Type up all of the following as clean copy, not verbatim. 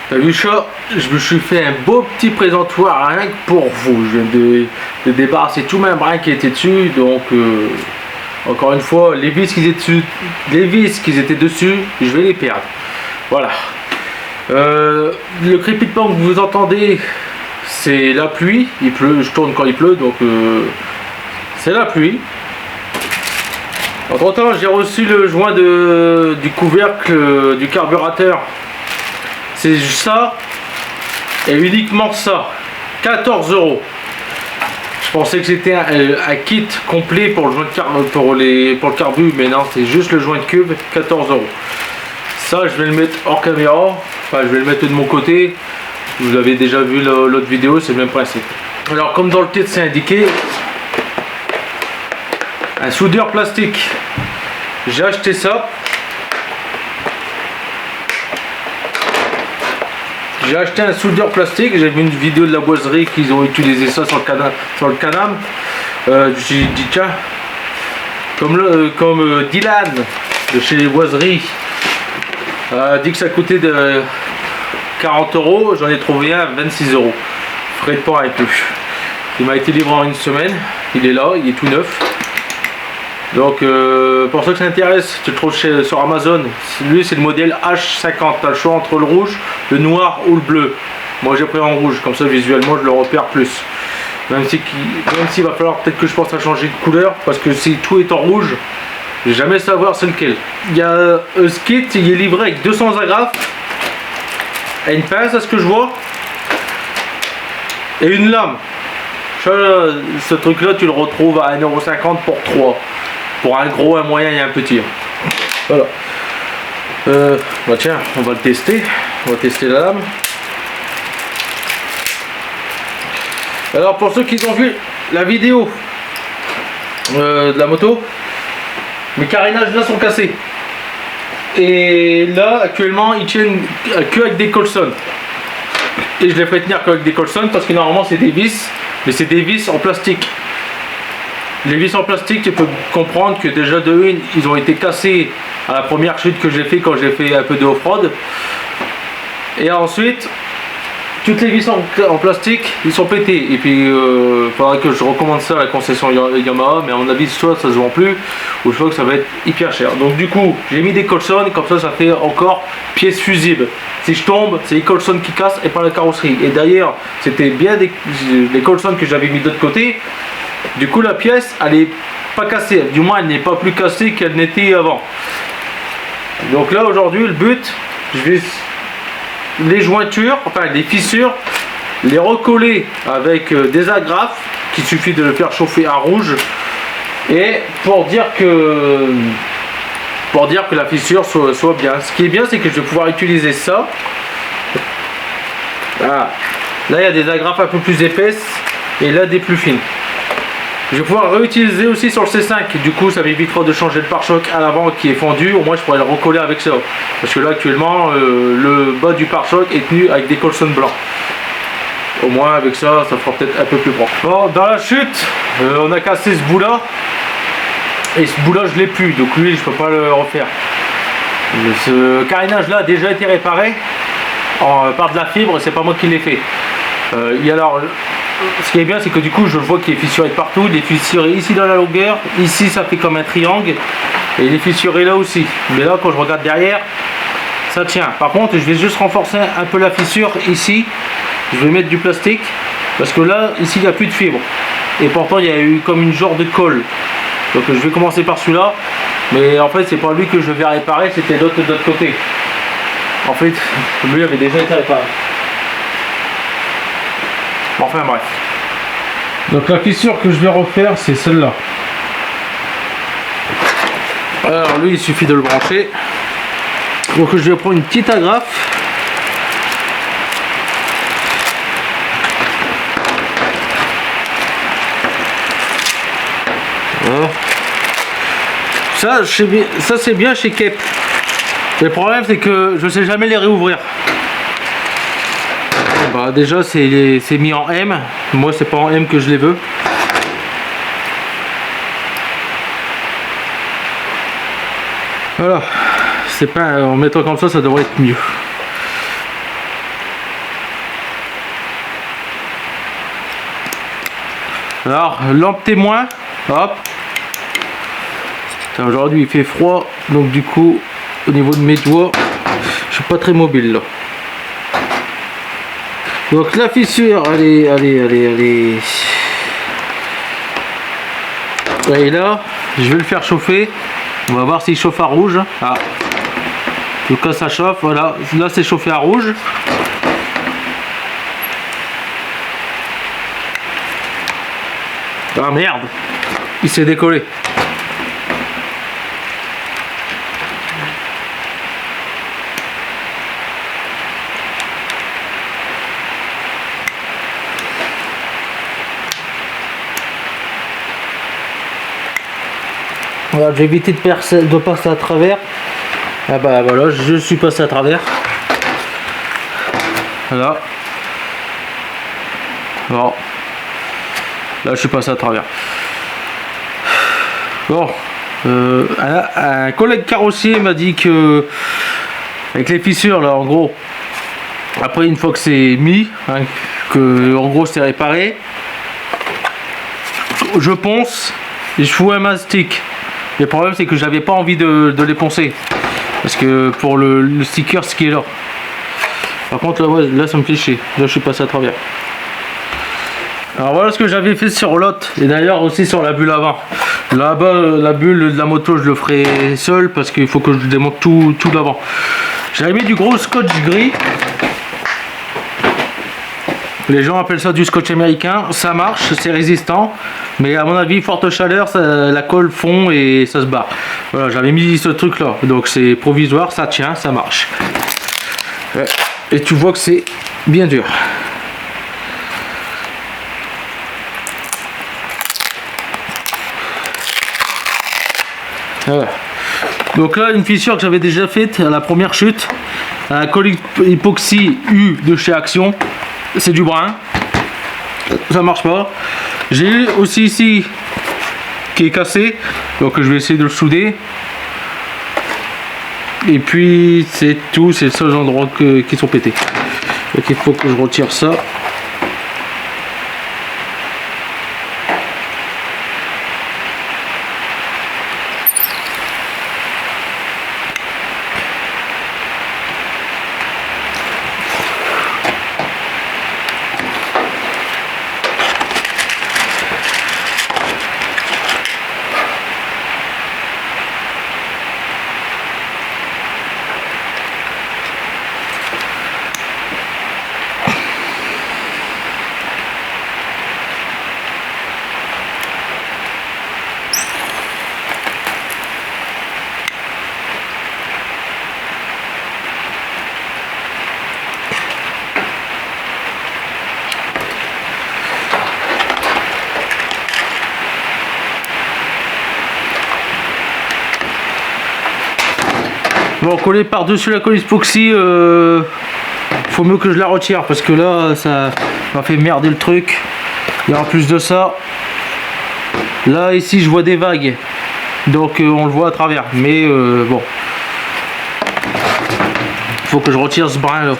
T'as vu ça? Je me suis fait un beau petit présentoir rien que pour vous. Je viens de débarrasser tout mes brin qui était dessus. Donc encore une fois, les vis qui étaient dessus, je vais les perdre. Voilà. Le crépitement que vous entendez, c'est la pluie. Il pleut, je tourne quand il pleut, donc c'est la pluie. Entre temps, j'ai reçu le joint du couvercle du carburateur. C'est ça et uniquement ça. 14 €. Je pensais que c'était un kit complet pour le joint pour le carbu, mais non, c'est juste le joint de cube. 14 €. Ça, je vais le mettre hors caméra. Enfin, je vais le mettre de mon côté. Vous avez déjà vu l'autre vidéo, c'est le même principe. Alors, comme dans le titre c'est indiqué, un soudeur plastique. J'ai acheté ça. J'ai acheté un soudeur plastique. J'ai vu une vidéo de la boiserie qu'ils ont utilisé ça sur le canam. J'ai dit tiens, comme Dylan de chez les boiseries a dit que ça coûtait de 40 €. J'en ai trouvé un à 26 €. Frais de port inclus. Il m'a été livré en une semaine. Il est là, il est tout neuf. Donc pour ceux que ça intéresse, tu le trouves sur Amazon. Lui c'est le modèle H50. Tu as le choix entre le rouge, le noir ou le bleu. Moi j'ai pris en rouge, comme ça visuellement je le repère plus. Même s'il va falloir peut-être que je pense à changer de couleur, parce que si tout est en rouge, je vais jamais savoir c'est lequel. Il y a ce kit, il est livré avec 200 agrafes, et une pince à ce que je vois, et une lame. Ce truc là tu le retrouves à 1,50 € pour 3. Pour un gros, un moyen et un petit. Voilà. Bah tiens, on va le tester. On va tester la lame. Alors pour ceux qui ont vu la vidéo de la moto, mes carénages là sont cassés. Et là actuellement ils tiennent que avec des Colson. Et je les ferai tenir qu'avec des Colson parce que normalement c'est des vis, mais c'est des vis en plastique. Les vis en plastique, tu peux comprendre que déjà de une, ils ont été cassés à la première chute que j'ai fait quand j'ai fait un peu de off-road. Et ensuite, toutes les vis en plastique, ils sont pétés. Et puis, il faudrait que je recommande ça à la concession Yamaha, mais à mon avis, soit ça se vend plus, ou je crois que ça va être hyper cher. Donc du coup, j'ai mis des Colson, comme ça fait encore pièce fusible. Si je tombe, c'est les Colson qui cassent et pas la carrosserie. Et d'ailleurs, c'était bien les Colson que j'avais mis de l'autre côté. Du coup la pièce elle est pas cassée, du moins elle n'est pas plus cassée qu'elle n'était avant. Donc là aujourd'hui le but, je vais les jointures, enfin les fissures, les recoller avec des agrafes, qu'il suffit de le faire chauffer à rouge, et pour dire que la fissure soit bien. Ce qui est bien c'est que je vais pouvoir utiliser ça. Voilà. Là il y a des agrafes un peu plus épaisses et là des plus fines. Je vais pouvoir réutiliser aussi sur le C5, du coup ça m'évitera de changer le pare-choc à l'avant qui est fendu, au moins je pourrais le recoller avec ça. Parce que là actuellement le bas du pare-choc est tenu avec des Colson blancs. Au moins avec ça, ça fera peut-être un peu plus propre. Bon, dans la chute, on a cassé ce bout là. Et ce bout là je l'ai plus, donc lui je peux pas le refaire. Ce carénage là a déjà été réparé par de la fibre, c'est pas moi qui l'ai fait. Alors, ce qui est bien c'est que du coup je vois qu'il est fissuré de partout. Il est fissuré ici dans la longueur, ici ça fait comme un triangle, et il est fissuré là aussi. Mais là quand je regarde derrière, ça tient. Par contre je vais juste renforcer un peu la fissure ici. Je vais mettre du plastique, parce que là, ici il n'y a plus de fibre. Et pourtant il y a eu comme une genre de colle. Donc je vais commencer par celui-là. Mais en fait c'est pas lui que je vais réparer, c'était l'autre de l'autre côté. En fait, lui avait déjà été réparé. Enfin bref. Donc la fissure que je vais refaire c'est celle-là. Alors lui il suffit de le brancher. Donc je vais prendre une petite agrafe. Voilà. Ça c'est bien chez Kep. Le problème c'est que je sais jamais les réouvrir. Bah, déjà c'est mis en M, moi c'est pas en M que je les veux. Voilà, c'est pas en mettant comme ça devrait être mieux. Alors, lampe témoin, hop. Aujourd'hui il fait froid, donc du coup, au niveau de mes doigts, je suis pas très mobile là. Donc la fissure, allez. Et là, je vais le faire chauffer. On va voir s'il chauffe à rouge. Ah. En tout cas, ça chauffe. Voilà, là c'est chauffé à rouge. Ah merde, il s'est décollé. Voilà, j'ai évité de passer à travers. Ah bah voilà, je suis passé à travers. Voilà. Bon. Là, je suis passé à travers. Bon. Un collègue carrossier m'a dit que avec les fissures là, en gros, après une fois que c'est mis, hein, que en gros c'est réparé, je ponce et je fous un mastic. Le problème c'est que j'avais pas envie de les poncer parce que pour le sticker ce qui est là. Par contre là, ouais, là ça me fait chier. Là je suis passé à travers. Alors voilà ce que j'avais fait sur l'autre et d'ailleurs aussi sur la bulle avant. Là-bas la bulle de la moto je le ferai seul parce qu'il faut que je démonte tout d'avant. J'avais mis du gros scotch gris. Les gens appellent ça du scotch américain, ça marche, c'est résistant, mais à mon avis, forte chaleur, la colle fond et ça se barre. Voilà, j'avais mis ce truc là, donc c'est provisoire, ça tient, ça marche. Et tu vois que c'est bien dur. Voilà. Donc là, une fissure que j'avais déjà faite à la première chute, un colle époxy U de chez Action. C'est du brun, ça marche pas. J'ai aussi ici qui est cassé, donc je vais essayer de le souder. Et puis c'est tout, c'est les seuls endroits qui sont pétés. Donc il faut que je retire ça. Bon, coller par-dessus la colle époxy, faut mieux que je la retire parce que là ça m'a fait merder le truc. Et en plus de ça, là ici je vois des vagues, donc on le voit à travers, mais bon, faut que je retire ce brin là.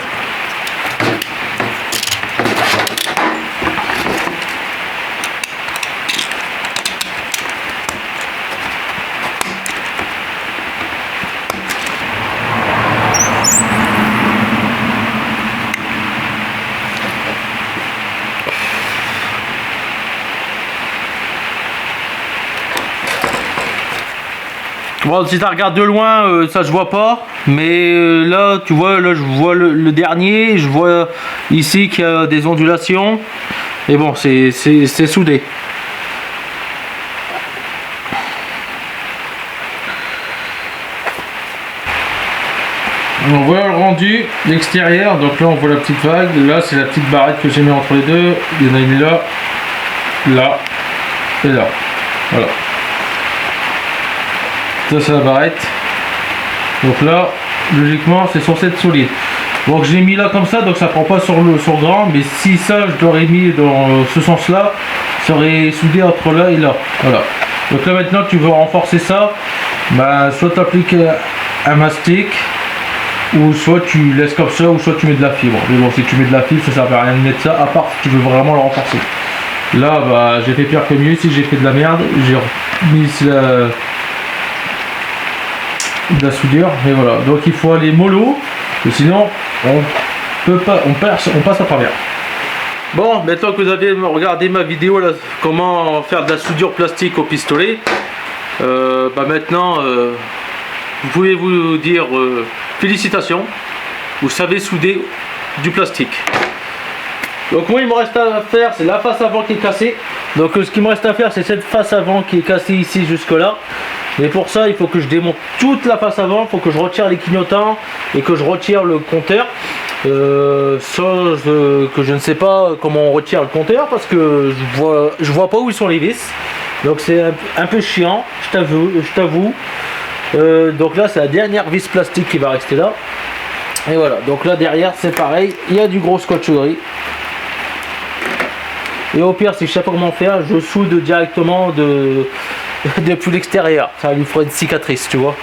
Bon, si tu regardes de loin, ça se voit pas, mais là, tu vois, là, je vois le dernier, je vois ici qu'il y a des ondulations, et bon, c'est soudé. On voit le rendu l'extérieur, donc là on voit la petite vague, là c'est la petite barrette que j'ai mis entre les deux, il y en a une là, là et là, voilà. Ça c'est la barrette, donc là logiquement c'est censé être solide. Donc j'ai mis là comme ça, donc ça prend pas sur le grand, mais si ça je l'aurais mis dans ce sens là, ça aurait soudé entre là et là, voilà. Donc là maintenant tu veux renforcer ça, bah, soit tu appliques un mastic, ou soit tu laisses comme ça, ou soit tu mets de la fibre. Mais bon, si tu mets de la fibre ça sert à rien de mettre ça, à part si tu veux vraiment le renforcer. Là, bah, j'ai fait pire que mieux. Si j'ai fait de la merde, j'ai remis de la soudure. Et voilà. Donc il faut aller mollo, sinon on peut pas, on passe à travers. Bon, maintenant que vous avez regardé ma vidéo là, comment faire de la soudure plastique au pistolet, bah maintenant vous pouvez vous dire félicitations, vous savez souder du plastique. Donc moi il me reste à faire, c'est la face avant qui est cassée. Donc ce qu'il me reste à faire, c'est cette face avant qui est cassée ici jusque là. Mais pour ça il faut que je démonte toute la face avant, il faut que je retire les clignotants et que je retire le compteur. Chose que je ne sais pas comment on retire le compteur parce que je vois pas où sont les vis. Donc c'est un peu chiant, je t'avoue. Donc là c'est la dernière vis plastique qui va rester là. Et voilà, donc là derrière c'est pareil, il y a du gros scotch gris. Et au pire, si je sais pas comment faire, je soude directement depuis l'extérieur. Ça lui fera une cicatrice, tu vois.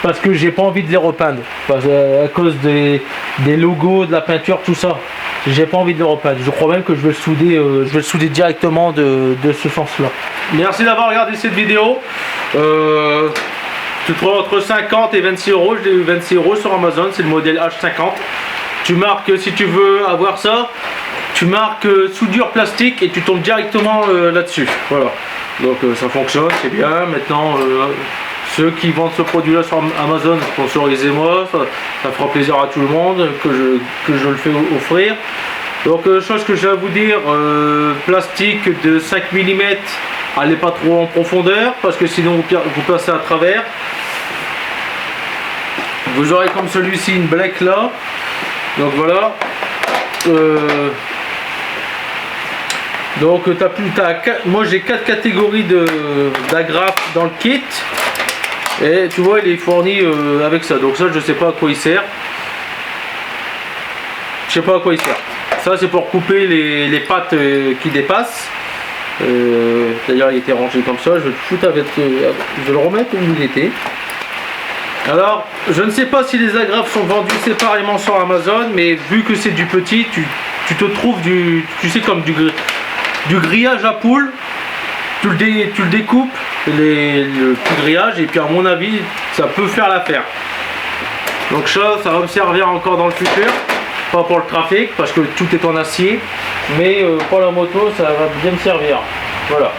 Parce que j'ai pas envie de les repeindre. À cause des logos, de la peinture, tout ça. J'ai pas envie de les repeindre. Je crois même que je vais le souder directement de ce sens-là. Merci d'avoir regardé cette vidéo. Tu trouves entre 50 et 26 euros. Je l'ai eu 26 euros sur Amazon. C'est le modèle H50. Tu marques, si tu veux avoir ça, tu marques soudure plastique et tu tombes directement là-dessus. Voilà. Donc ça fonctionne, c'est bien. Maintenant, ceux qui vendent ce produit-là sur Amazon, sponsorisez-moi. Ça fera plaisir à tout le monde que je le fais offrir. Donc chose que j'ai à vous dire, plastique de 5 mm, allez pas trop en profondeur parce que sinon vous passez à travers. Vous aurez comme celui-ci une black là. Donc voilà. Donc moi j'ai 4 catégories d'agrafes dans le kit. Et tu vois il est fourni avec ça. Donc ça je sais pas à quoi il sert. Je sais pas à quoi il sert. Ça c'est pour couper les pattes qui dépassent. D'ailleurs il était rangé comme ça. Je vais le foutre avec. Je vais le remettre où il était. Alors, je ne sais pas si les agrafes sont vendues séparément sur Amazon, mais vu que c'est du petit, tu te trouves tu sais comme du grillage à poule. Tu le découpes, le petit grillage, et puis à mon avis, ça peut faire l'affaire. Donc ça va me servir encore dans le futur, pas pour le trafic, parce que tout est en acier, mais pour la moto, ça va bien me servir. Voilà.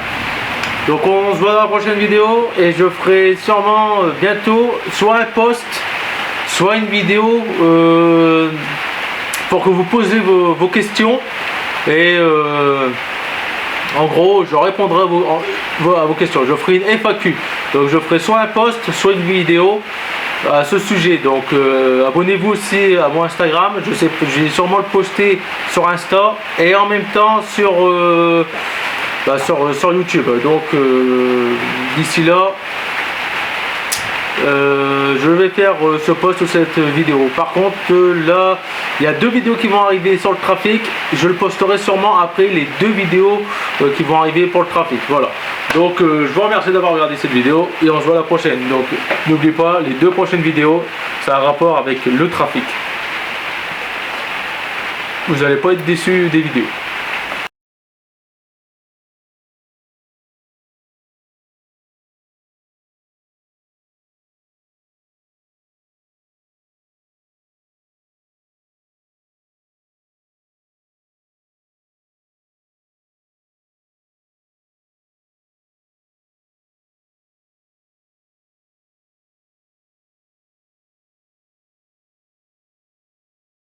Donc on se voit dans la prochaine vidéo et je ferai sûrement bientôt soit un post, soit une vidéo pour que vous posez vos questions et en gros je répondrai à vos questions. Je ferai une FAQ, donc je ferai soit un post, soit une vidéo à ce sujet. Donc abonnez-vous aussi à mon Instagram, je vais sûrement le poster sur Insta et en même temps sur YouTube. Donc d'ici là je vais faire ce post ou cette vidéo. Par contre là il y a 2 vidéos qui vont arriver sur le trafic. Je le posterai sûrement après les 2 vidéos qui vont arriver pour le trafic. Voilà. Donc je vous remercie d'avoir regardé cette vidéo et on se voit la prochaine. Donc n'oubliez pas, les 2 prochaines vidéos ça a un rapport avec le trafic. Vous n'allez pas être déçus des vidéos.